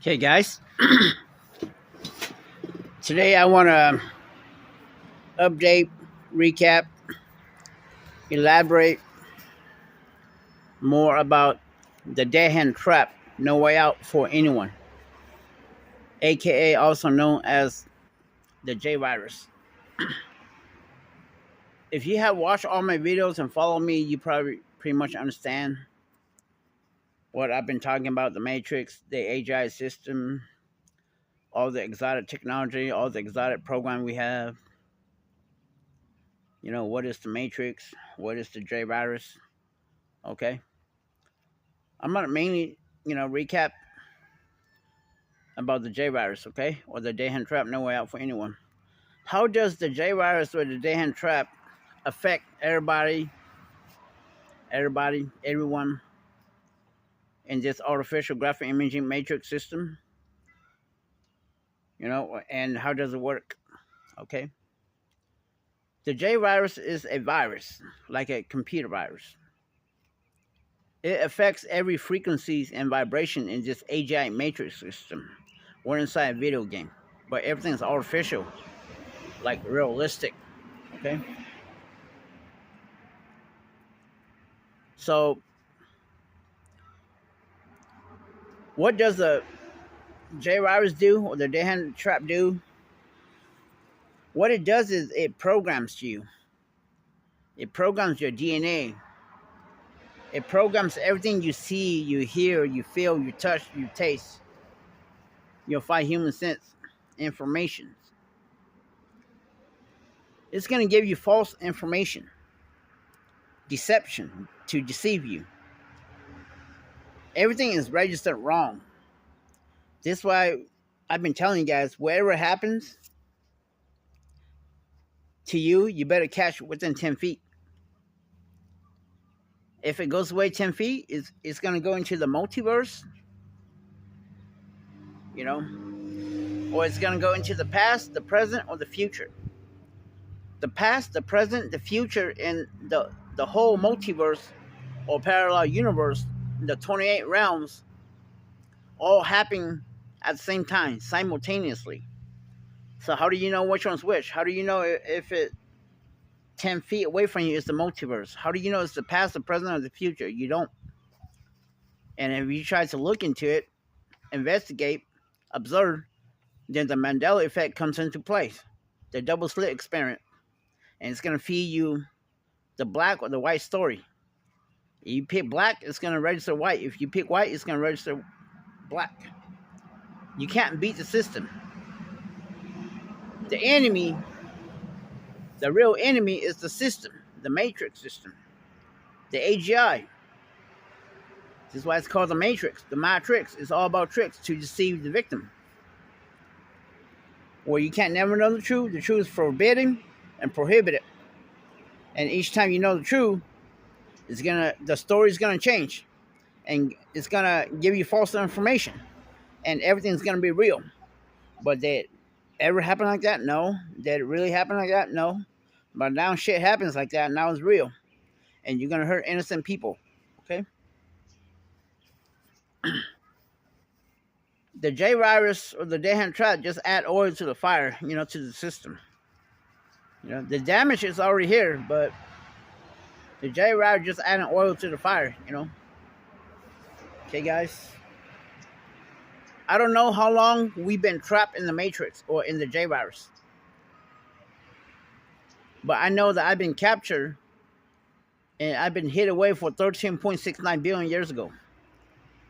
Okay, guys. Today I want to update, recap, elaborate more about the dead hand trap, no way out for anyone, aka also known as the J virus. If you have watched all my videos and follow me, you probably pretty much understand what I've been talking about: the Matrix, the AGI system, all the exotic technology, all the exotic program we have. You know, what is the Matrix? What is the J virus? Okay. I'm gonna mainly, recap about the J virus, okay, or the day hand trap. No way out for anyone. How does the J virus or the day hand trap affect everyone in this artificial graphic imaging matrix system? And how does it work? Okay, the J virus is a virus, like a computer virus. It affects every frequencies and vibration in this AGI matrix system. We're inside a video game, but everything's artificial, like realistic. Okay. So, what does the J virus do, or the dead hand trap do? What it does is it programs you. It programs your DNA. It programs everything you see, you hear, you feel, you touch, you taste. Your five human sense information. It's going to give you false information, deception to deceive you. Everything is registered wrong. This is why I've been telling you guys, whatever happens to you, you better catch within 10 feet. If it goes away 10 feet, it's going to go into the multiverse, or it's going to go into the past, the present, or the future. The past, the present, the future, and the whole multiverse or parallel universe, the 28 realms, all happen at the same time, simultaneously. So how do you know which one's which? How do you know if it 10 feet away from you is the multiverse? How do you know it's the past, the present, or the future? You don't. And if you try to look into it, investigate, observe, then the Mandela effect comes into place. The double slit experiment. And it's going to feed you the black or the white story. If you pick black, it's going to register white. If you pick white, it's going to register black. You can't beat the system. The enemy, the real enemy, is the system, the matrix system, the AGI. This is why it's called the matrix. The matrix is all about tricks to deceive the victim. Where you can't never know the truth is forbidden and prohibited. And each time you know the truth, the story's gonna change, and it's gonna give you false information, and everything's gonna be real. But did it ever happen like that? No. Did it really happen like that? No. But now shit happens like that. Now it's real, and you're gonna hurt innocent people. Okay. The J virus or the dead hand trap just add oil to the fire, to the system. The damage is already here, but the J virus just adding oil to the fire, Okay, guys. I don't know how long we've been trapped in the Matrix or in the J virus. But I know that I've been captured and I've been hid away for 13.69 billion years ago.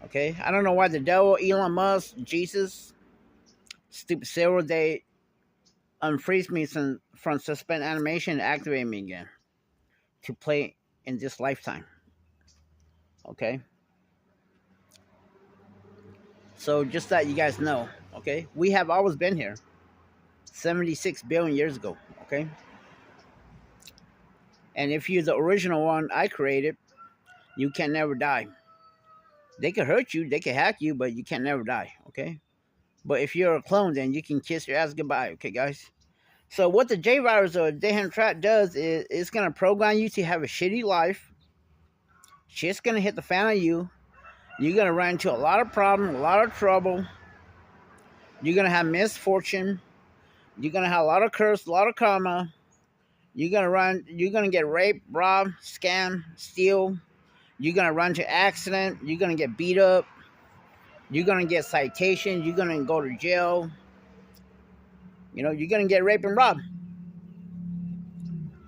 Okay? I don't know why the devil, Elon Musk, Jesus, stupid Sarah, they unfreeze me from suspend animation and activate me again to play in this lifetime. Okay? So just that you guys know, okay? We have always been here 76 billion years ago, okay? And if you're the original one I created, you can never die. They can hurt you, they can hack you, but you can never die, okay? But if you're a clone, then you can kiss your ass goodbye, okay, guys? So what the J virus or dead hand trap does is it's going to program you to have a shitty life. Shit's going to hit the fan on you. You're going to run into a lot of problems, a lot of trouble. You're gonna have misfortune. You're gonna have a lot of curse, a lot of karma. You're gonna get raped, robbed, scammed, steal. You're gonna run to accident. You're gonna get beat up. You're gonna get citations. You're gonna go to jail. You're gonna get raped and robbed.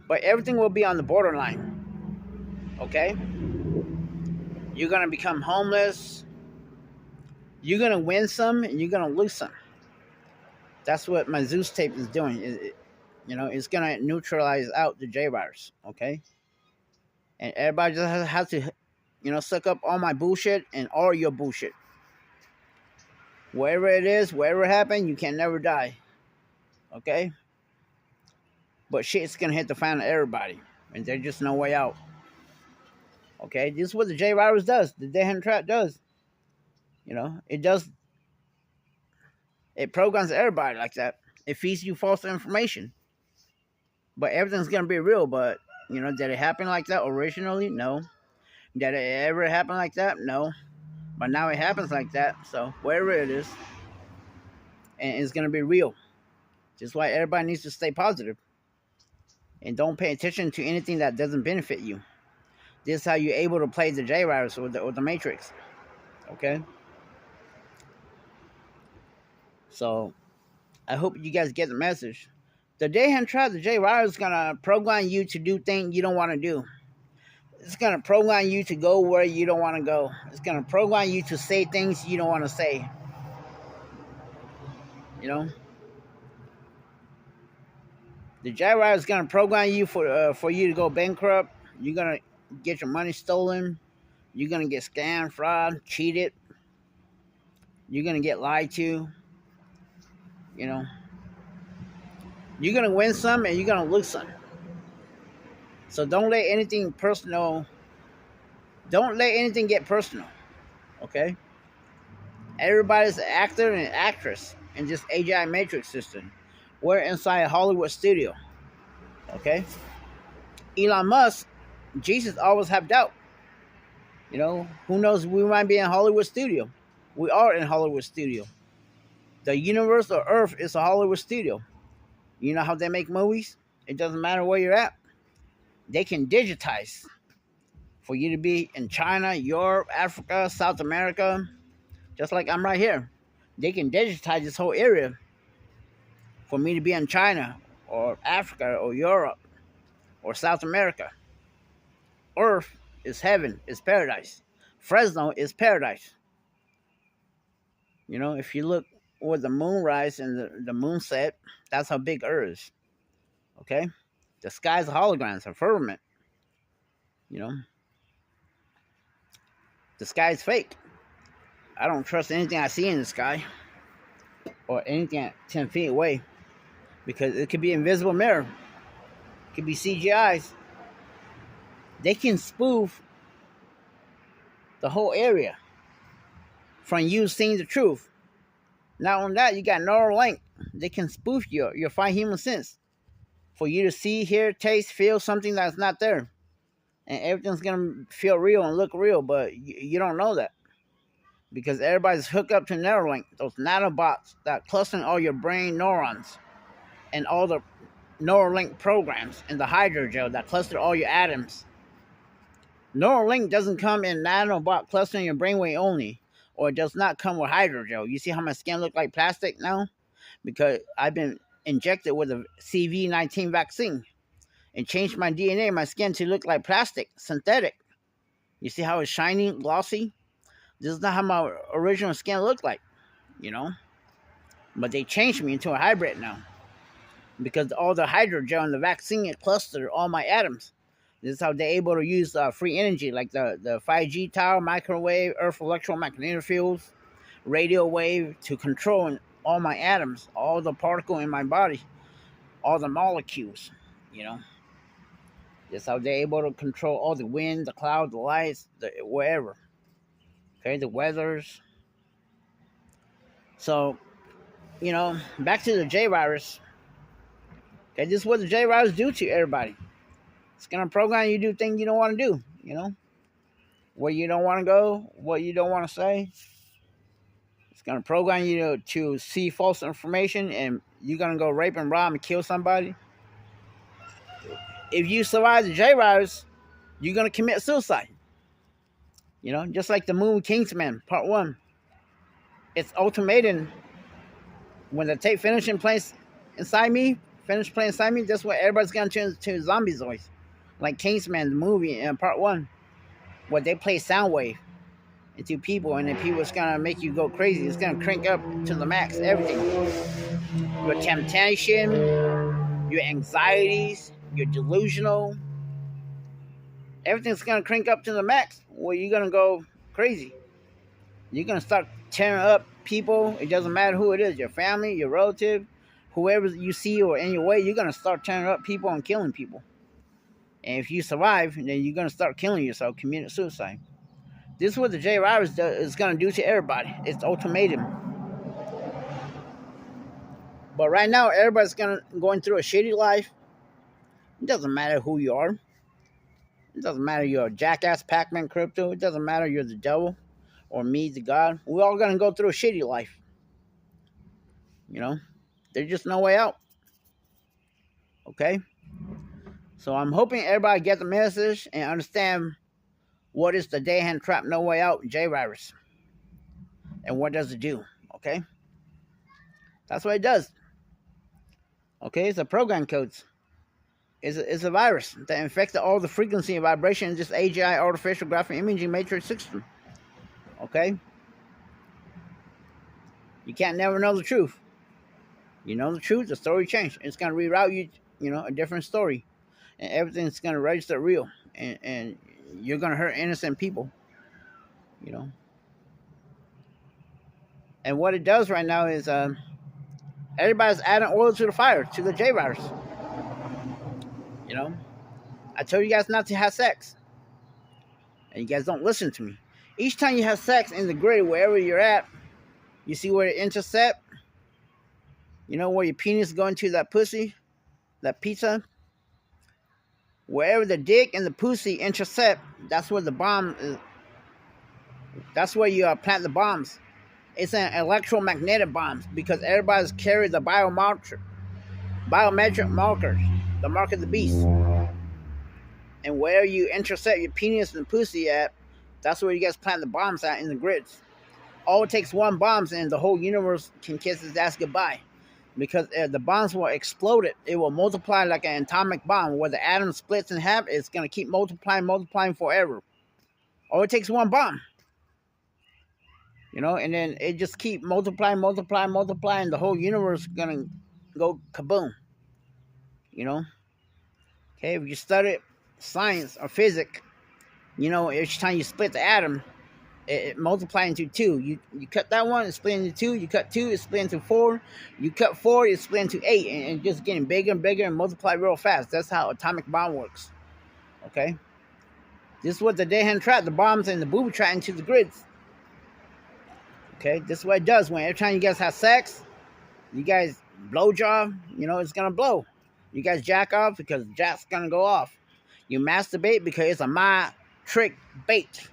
But everything will be on the borderline. Okay? You're gonna become homeless. You're gonna win some and you're gonna lose some. That's what my Zeus tape is doing. It's gonna neutralize out the J virus. Okay? And everybody just has to, suck up all my bullshit and all your bullshit. Wherever it is, wherever it happened, you can never die. Okay? But shit's gonna hit the fan of everybody. And there's just no way out. Okay? This is what the J virus does. The dead hand trap does. It programs everybody like that. It feeds you false information. But everything's gonna be real. But, did it happen like that originally? No. Did it ever happen like that? No. But now it happens like that. So, wherever it is, and it's gonna be real. Just why everybody needs to stay positive. And don't pay attention to anything that doesn't benefit you. This is how you're able to play the J virus or the Matrix. Okay? So, I hope you guys get the message. The day hand trap, the J virus is going to program you to do things you don't want to do. It's going to program you to go where you don't want to go. It's going to program you to say things you don't want to say. The J virus is going to program you for you to go bankrupt. You're going to get your money stolen. You're going to get scammed, fraud, cheated. You're going to get lied to. You're going to win some and you're going to lose some. So don't let anything personal. Don't let anything get personal. Okay? Everybody's an actor and an actress in this AGI Matrix system. We're inside a Hollywood studio. Okay? Elon Musk, Jesus always have doubt. Who knows? We might be in Hollywood studio. We are in Hollywood studio. The universe or Earth is a Hollywood studio. You know how they make movies? It doesn't matter where you're at. They can digitize for you to be in China, Europe, Africa, South America, just like I'm right here. They can digitize this whole area for me to be in China or Africa or Europe or South America. Earth is heaven, is paradise. Fresno is paradise. If you look where the moon rises and the moon set, that's how big Earth is. Okay? The sky's a hologram, it's a firmament. The sky is fake. I don't trust anything I see in the sky or anything at 10 feet away because it could be invisible mirror. It could be CGIs. They can spoof the whole area from you seeing the truth. Not only that, you got Neuralink. They can spoof your five human sense for you to see, hear, taste, feel something that's not there. And everything's going to feel real and look real, but you don't know that. Because everybody's hooked up to Neuralink, those nanobots that cluster all your brain neurons and all the Neuralink programs and the hydrogel that cluster all your atoms. Neuralink doesn't come in nanobot clustering your brainwave only, or it does not come with hydrogel. You see how my skin looks like plastic now? Because I've been injected with a CV-19 vaccine and changed my DNA, my skin to look like plastic, synthetic. You see how it's shiny, glossy? This is not how my original skin looked like, But they changed me into a hybrid now. Because all the hydrogel and the vaccine, it clustered all my atoms. This is how they're able to use free energy, like the 5G tower, microwave, earth electromagnetic fields, radio wave, to control all my atoms, all the particles in my body, all the molecules, That's how they're able to control all the wind, the cloud, the lights, wherever. Okay, the weathers. So, back to the J virus. Okay, this is what the J virus do to everybody. It's gonna program you to do things you don't want to do. Where you don't want to go, what you don't want to say. It's gonna program you to see false information, and you're gonna go rape and rob and kill somebody. If you survive the J virus, you're gonna commit suicide. Just like the movie Kingsman Part One. It's ultimatum. When the tape finishes playing inside me, that's what everybody's gonna turn to zombie voice. Like Kingsman, the movie in Part One, where they play sound wave into people, and then people's gonna make you go crazy. It's gonna crank up to the max everything. Your temptation, your anxieties, your delusional, everything's gonna crank up to the max where you're gonna go crazy. You're gonna start tearing up people. It doesn't matter who it is, your family, your relative, whoever you see or in your way, you're gonna start tearing up people and killing people. And if you survive, then you're gonna start killing yourself, committing suicide. This is what the J virus is gonna do to everybody. It's ultimatum. But right now, everybody's going through a shitty life. It doesn't matter who you are. It doesn't matter you're a jackass Pac-Man crypto. It doesn't matter you're the devil or me, the God. We're all gonna go through a shitty life. There's just no way out. Okay? So I'm hoping everybody gets the message and understand what is the day hand trap, no way out J virus. And what does it do? Okay? That's what it does. Okay, it's a program codes. It's a virus that infected all the frequency and vibration in this AGI artificial graphic imaging matrix system. Okay? You can't never know the truth. You know the truth, the story changed. It's gonna reroute you, a different story. And everything's gonna register real. And you're gonna hurt innocent people. And what it does right now is everybody's adding oil to the fire, to the J virus. I told you guys not to have sex. And you guys don't listen to me. Each time you have sex in the grid, wherever you're at, you see where it intercept? Where your penis going to that pussy? That pizza? Wherever the dick and the pussy intercept, that's where the bomb is. That's where you plant the bombs. It's an electromagnetic bomb because everybody's carried the biometric markers, the mark of the beast. And where you intercept your penis and pussy at, that's where you guys plant the bombs at in the grids. All it takes one bomb and the whole universe can kiss its ass goodbye. Because the bombs will explode it. It will multiply like an atomic bomb. Where the atom splits in half, it's going to keep multiplying forever. All it takes one bomb. And then it just keep multiplying. The whole universe is going to go kaboom. Okay, if you study science or physics, each time you split the atom, it multiplies into two. You cut that one, it's split into two. You cut two, it's split into four. You cut four, it's split into eight. And just getting bigger and bigger and multiply real fast. That's how atomic bomb works. Okay? This is what the day hand trap, the bombs and the booby trap into the grids. Okay? This is what it does. When every time you guys have sex, you guys blow job, it's going to blow. You guys jack off because jack's going to go off. You masturbate because it's a mind trick bait.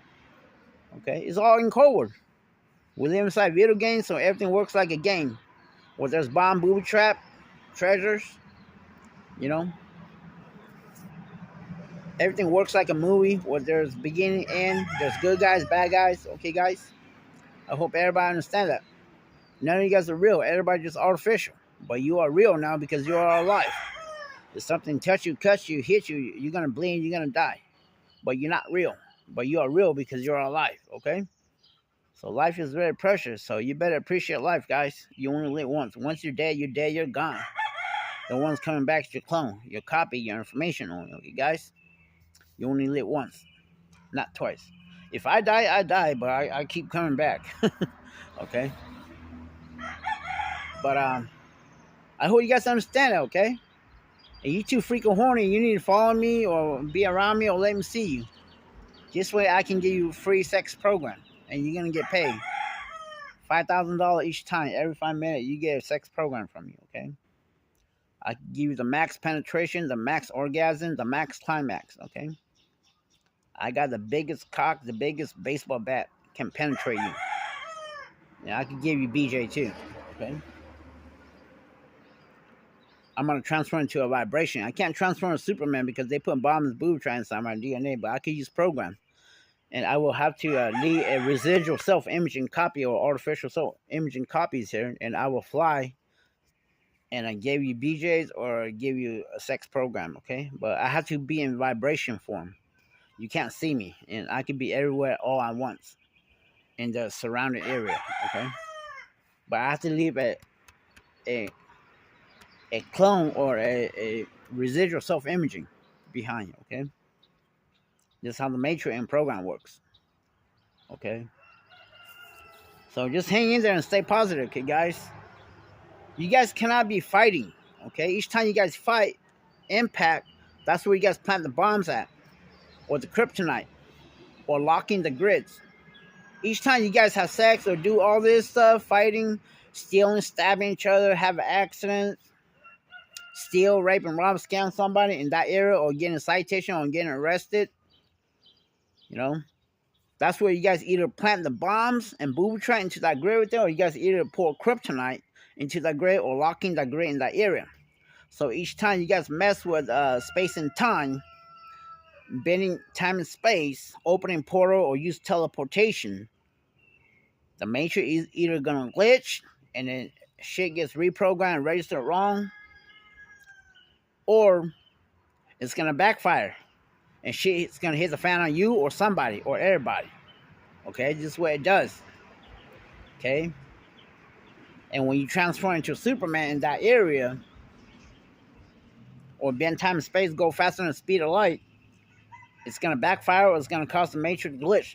Okay, it's all in code. We live inside video games, so everything works like a game. Where there's bomb, booby trap, treasures, everything works like a movie. Where there's beginning, end, there's good guys, bad guys. Okay, guys, I hope everybody understands that. None of you guys are real. Everybody's just artificial. But you are real now because you are alive. If something touch you, cuts you, hits you, you're gonna bleed, you're gonna die. But you're not real. But you are real because you're alive, okay? So life is very precious, so you better appreciate life, guys. You only live once. Once you're dead, you're gone. The one's coming back is your clone, your copy, your information only, okay, guys? You only live once, not twice. If I die, I die, but I keep coming back, okay? But I hope you guys understand that, okay? And you too freaking horny, you need to follow me or be around me or let me see you. This way I can give you a free sex program. And you're going to get paid. $5,000 each time. Every 5 minutes you get a sex program from me, okay? I can give you the max penetration, the max orgasm, the max climax, okay? I got the biggest cock, the biggest baseball bat can penetrate you. Yeah, I could give you BJ too. Okay. I'm gonna transfer into a vibration. I can't transform to Superman because they put bombs, boob try inside my DNA, but I could use program. And I will have to leave a residual self-imaging copy or artificial self-imaging copies here, and I will fly. And I gave you BJ's or give you a sex program, okay? But I have to be in vibration form. You can't see me, and I can be everywhere all at once in the surrounding area, okay? But I have to leave a, a clone or a residual self-imaging behind, okay? This is how the matrix and program works, okay? So just hang in there and stay positive, okay, guys? You guys cannot be fighting, okay? Each time you guys fight, impact, that's where you guys plant the bombs at, or the kryptonite, or locking the grids. Each time you guys have sex or do all this stuff, fighting, stealing, stabbing each other, have an accident, steal, rape, and rob, scam somebody in that area, or getting a citation or getting arrested, you know, that's where you guys either plant the bombs and booby trap into that grid right there, or you guys either pour kryptonite into that grid or locking that grid in that area. So each time you guys mess with space and time, bending time and space, opening portal, or use teleportation, the matrix is either gonna glitch and then shit gets reprogrammed and registered wrong, or it's gonna backfire and shit's gonna hit the fan on you or somebody or everybody. Okay, this is what it does. Okay, and when you transform into Superman in that area, or bend time and space go faster than the speed of light, it's gonna backfire or it's gonna cause the matrix glitch.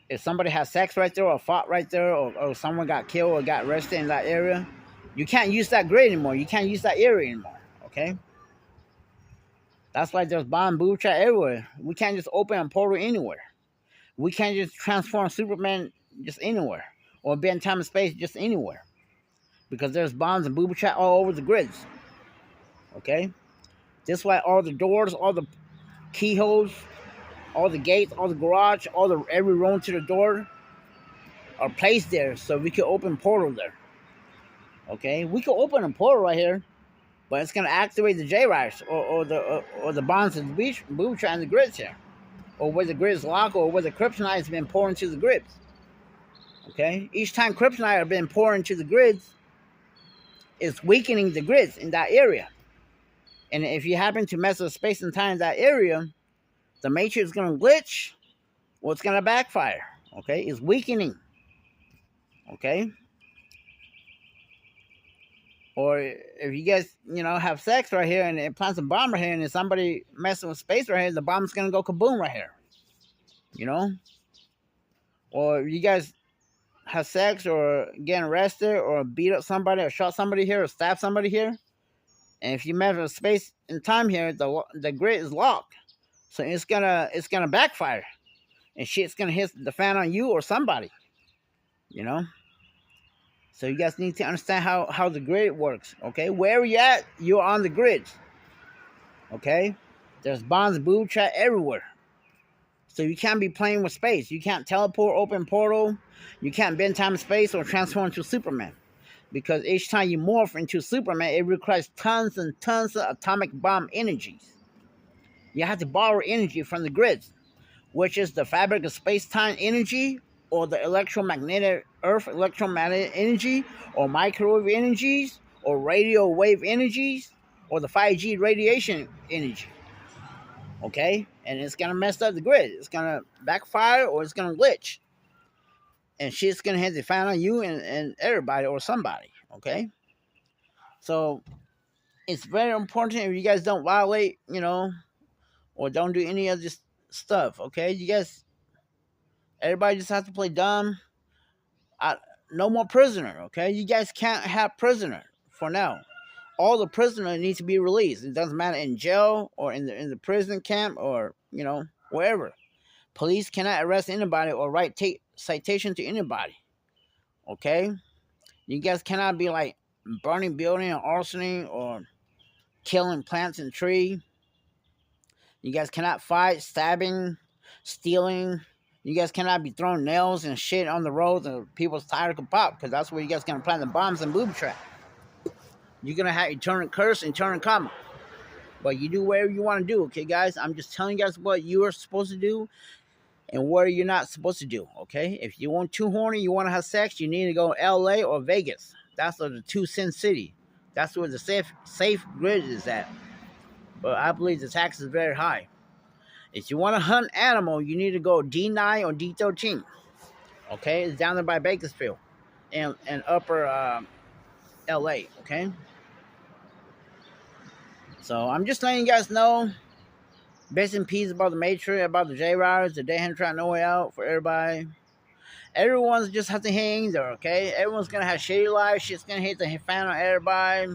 If somebody has sex right there or fought right there, or someone got killed or got arrested in that area, you can't use that grid anymore. You can't use that area anymore. Okay? That's why there's bomb boob chat everywhere. We can't just open a portal anywhere. We can't just transform Superman just anywhere. Or bend time and space just anywhere. Because there's bombs and boob chat all over the grids. Okay? That's why all the doors, all the keyholes, all the gates, all the garage, every room to the door are placed there so we can open portal there. Okay, we can open a portal right here, but it's gonna activate the J-Riders or the bonds of the booby trap and the grids here, or where the grids lock, or where the kryptonite has been poured into the grids. Okay, each time kryptonite has been poured into the grids, it's weakening the grids in that area. And if you happen to mess with space and time in that area, the matrix is gonna glitch, or it's gonna backfire. Okay, it's weakening. Okay, or if you guys, have sex right here and it plants a bomb right here, and if somebody messing with space right here, the bomb's gonna go kaboom right here. Or if you guys have sex or getting arrested or beat up somebody or shot somebody here or stab somebody here, and if you mess with space and time here, the grid is locked, so it's gonna backfire, and shit's gonna hit the fan on you or somebody. So you guys need to understand how the grid works, okay? Where you at, you're on the grid, okay? There's bonds, boob chat everywhere. So you can't be playing with space. You can't teleport, open portal. You can't bend time and space or transform into Superman. Because each time you morph into Superman, it requires tons and tons of atomic bomb energies. You have to borrow energy from the grids, which is the fabric of space-time energy, or the electromagnetic Earth electromagnetic energy, or microwave energies, or radio wave energies, or the 5G radiation energy. Okay? And it's gonna mess up the grid. It's gonna backfire or it's gonna glitch. And shit's gonna hit the fan on you and everybody or somebody. Okay? So it's very important if you guys don't violate, or don't do any of this stuff. Okay? You guys, everybody just has to play dumb. No more prisoner, okay? You guys can't have prisoner for now. All the prisoner needs to be released. It doesn't matter in jail or in the prison camp or wherever. Police cannot arrest anybody or write citation to anybody. Okay? You guys cannot be like burning building or arsoning or killing plants and trees. You guys cannot fight, stabbing, stealing, You guys cannot be throwing nails and shit on the roads and people's tires can pop, because that's where you guys gonna plant the bombs and booby trap. You're gonna have eternal curse and eternal karma. But you do whatever you want to do, okay, guys? I'm just telling you guys what you are supposed to do and what you're not supposed to do, okay? If you want too horny, you want to have sex, you need to go to LA or Vegas. That's the two sin city. That's where the safe grid is at. But I believe the tax is very high. If you want to hunt animal, you need to go D9 or D13. Okay, it's down there by Bakersfield and upper LA, okay? So I'm just letting you guys know. Best in peace about the Matrix, about the J-Riders, the Day Hand trying no way out for everybody. Everyone's just have to hang there, okay? Everyone's gonna have shitty life. Shit's gonna hit the fan on everybody.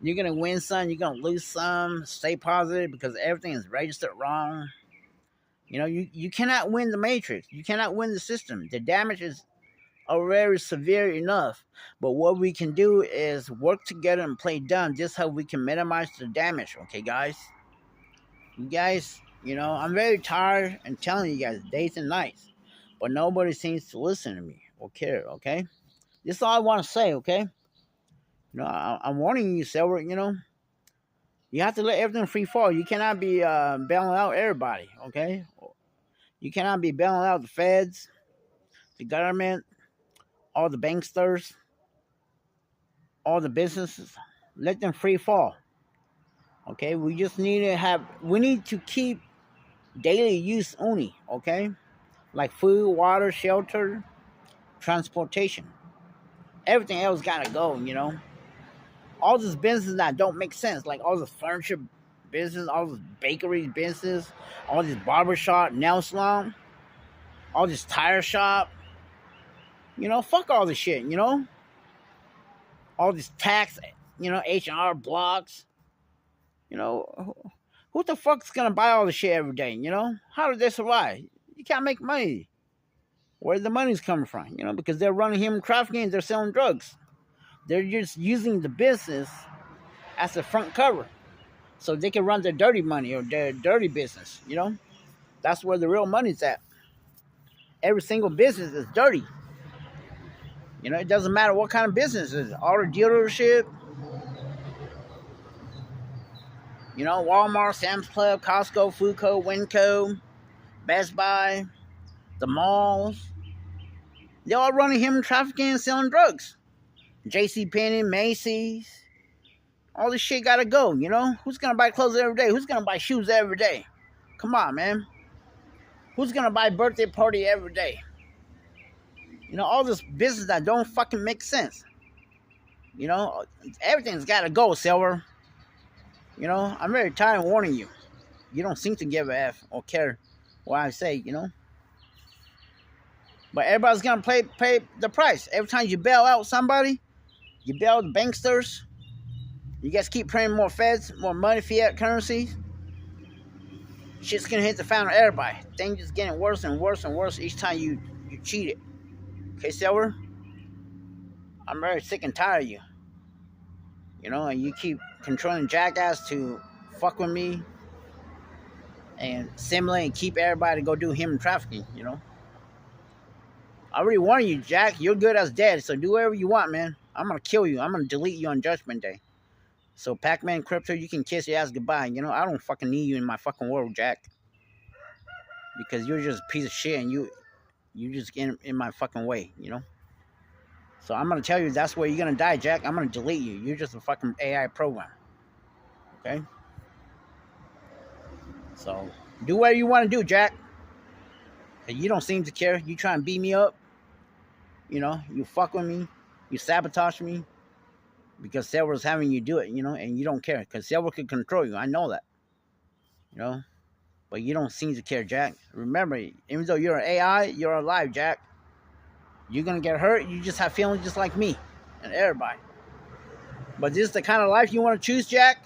You're gonna win some, you're gonna lose some. Stay positive because everything is registered wrong. You know, you cannot win the Matrix. You cannot win the system. The damage is already severe enough. But what we can do is work together and play dumb. Just how we can minimize the damage, okay, guys? You guys, you know, I'm very tired and telling you guys days and nights. But nobody seems to listen to me or care, okay? This is all I want to say, okay? You know, I'm warning you, Silver, you know. You have to let everything free fall. You cannot be bailing out everybody, okay? You cannot be bailing out the feds, the government, all the banksters, all the businesses. Let them free fall. Okay? We just need to keep daily use only, okay? Like food, water, shelter, transportation. Everything else gotta go, you know? All this business that don't make sense, like all this furniture business, all this bakery business, all this barbershop, nail salon, all this tire shop, you know, fuck all this shit, you know? All this tax, you know, H&R blocks, you know, who the fuck's gonna buy all this shit every day, you know? How do they survive? You can't make money. Where the money's coming from, you know, because they're running human trafficking and they're selling drugs. They're just using the business as a front cover so they can run their dirty money or their dirty business, you know? That's where the real money's at. Every single business is dirty. You know, it doesn't matter what kind of business it is. Auto dealership, you know, Walmart, Sam's Club, Costco, Foodco, Winco, Best Buy, the malls. They're all running human trafficking and selling drugs. JCPenney, Macy's, all this shit gotta go, you know? Who's gonna buy clothes every day? Who's gonna buy shoes every day? Come on, man. Who's gonna buy birthday party every day? You know, all this business that don't fucking make sense. You know, everything's gotta go, Silver. You know, I'm very tired of warning you. You don't seem to give a F or care what I say, you know? But everybody's gonna pay the price. Every time you bail out somebody, you bail the banksters. You guys keep printing more feds, more money, fiat currencies. Shit's gonna hit the fan of everybody. Things just getting worse and worse and worse each time you cheat it. Okay, Silver? I'm very sick and tired of you. You know, and you keep controlling jackass to fuck with me and simulate and keep everybody to go do human trafficking, you know? I already warned you, Jack. You're good as dead, so do whatever you want, man. I'm gonna kill you. I'm gonna delete you on Judgment Day. So Pac-Man Crypto, you can kiss your ass goodbye. You know, I don't fucking need you in my fucking world, Jack. Because you're just a piece of shit and you just get in my fucking way, you know? So I'm gonna tell you that's where you're gonna die, Jack. I'm gonna delete you. You're just a fucking AI program. Okay? So do whatever you want to do, Jack. You don't seem to care. You try and beat me up. You know, you fuck with me. You sabotage me. Because Silver's having you do it, you know, and you don't care. Because Silver can control you. I know that. You know? But you don't seem to care, Jack. Remember, even though you're an AI, you're alive, Jack. You're going to get hurt. You just have feelings just like me and everybody. But this is the kind of life you want to choose, Jack?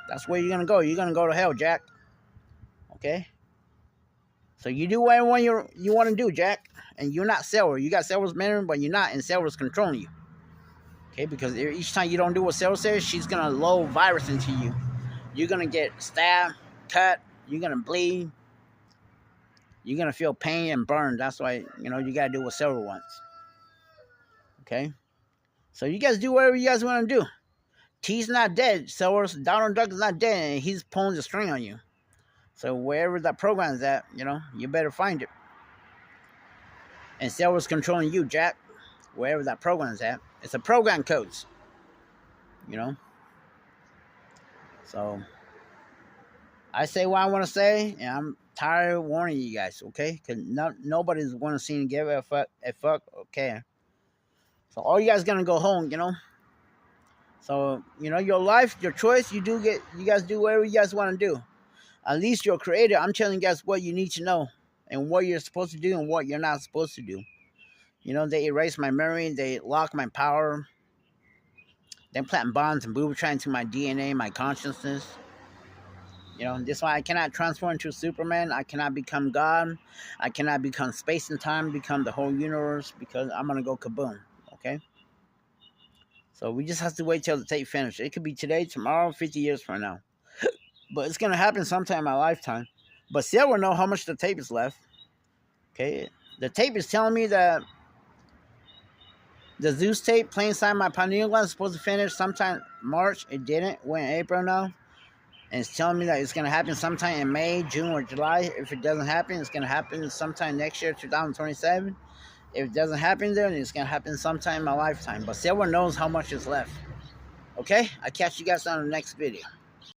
That's where you're going to go. You're going to go to hell, Jack. Okay? So you do whatever you want to do, Jack. And you're not Silver. You got Silver's memory, but you're not. And Silver's controlling you. Okay? Because each time you don't do what Silver says, she's going to load virus into you. You're going to get stabbed, cut. You're going to bleed. you're gonna feel pain and burn. That's why you gotta do what Silver wants. Okay, so you guys do whatever you guys want to do. T's not dead. Silver's Donald Duck is not dead, and he's pulling the string on you. So wherever that program's at, you better find it. And Silver's controlling you, Jack. Wherever that program's at, it's a program codes. So I say what I want to say, and I'm tired of warning you guys, okay? Because nobody's going to seem to give a fuck, okay? So all you guys gonna go home, So your life, your choice. You guys do whatever you guys want to do. At least you're creator. I'm telling you guys what you need to know, and what you're supposed to do, and what you're not supposed to do. They erase my memory. They lock my power. They plant bonds and booby-trap into my DNA, my consciousness. This why I cannot transform into Superman. I cannot become God. I cannot become space and time, become the whole universe, because I'm gonna go kaboom. Okay. So we just have to wait till the tape finishes. It could be today, tomorrow, 50 years from now. But it's gonna happen sometime in my lifetime. But still, we'll know how much the tape is left. Okay. The tape is telling me that the Zeus tape, playing inside my pineal gland, is supposed to finish sometime March. It didn't. We're in April now. And it's telling me that it's going to happen sometime in May, June, or July. If it doesn't happen, it's going to happen sometime next year, 2027. If it doesn't happen then it's going to happen sometime in my lifetime. But Silver knows how much is left. Okay? I'll catch you guys on the next video.